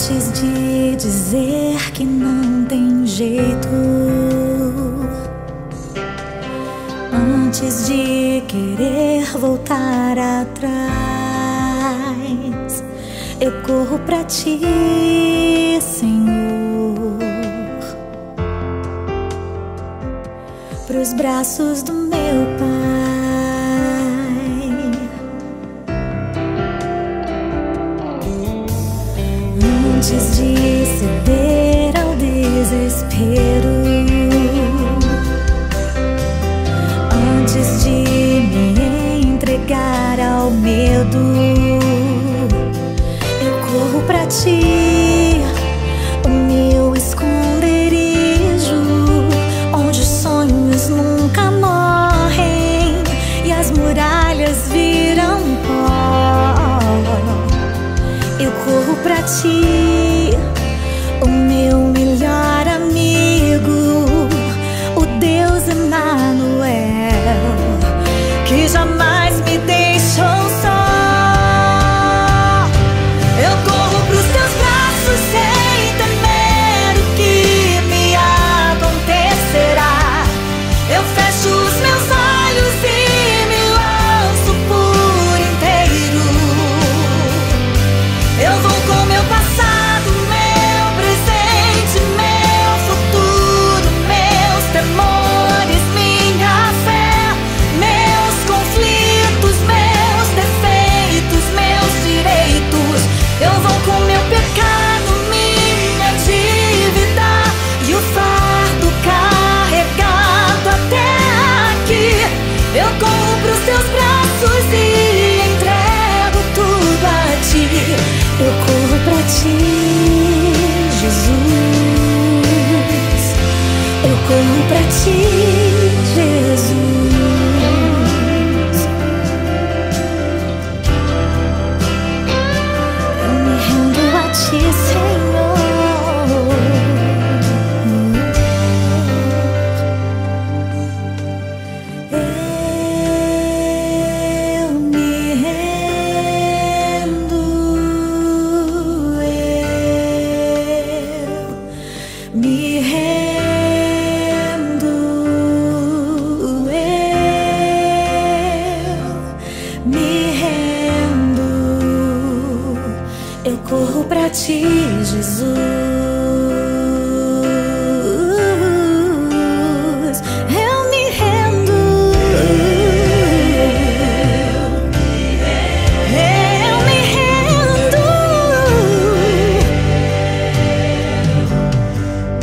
Antes de dizer que não tem jeito, antes de querer voltar atrás, eu corro pra ti, Senhor, pros braços do meu Pai. Antes de ceder ao desespero, antes de me entregar ao medo, eu corro pra ti, o meu esconderijo, onde os sonhos nunca morrem e as muralhas viram pó. Eu corro pra ti, o meu melhor amigo, o Deus Emanuel, que jamais me deixou só. Eu corro pros teus braços sem temer o que me acontecerá. Eu fecho os meus olhos e me lanço por inteiro. Eu vou com meu passado, meu presente, meu futuro, meus temores, minha fé, meus conflitos, meus defeitos, meus direitos. Eu vou com meu pecado, minha dívida e o fardo carregado até aqui. Eu corro pros teus braços e entrego tudo a ti. Eu corro pra ti, Jesus. Eu corro pra ti, Jesus. Eu me rendo a ti, Senhor. Eu me rendo. Me rendo, me rendo. Eu corro pra ti, Jesus. Eu me rendo. Eu me rendo.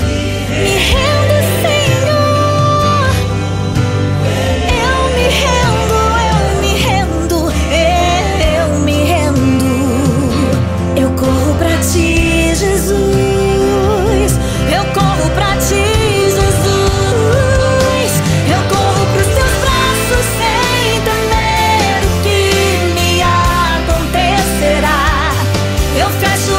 Me rendo, Senhor. Eu me rendo, eu me rendo, eu me rendo. Eu corro pra ti, Jesus. Eu corro pra ti, Jesus. Eu corro pros teus braços sem temer o que me acontecerá. Eu fecho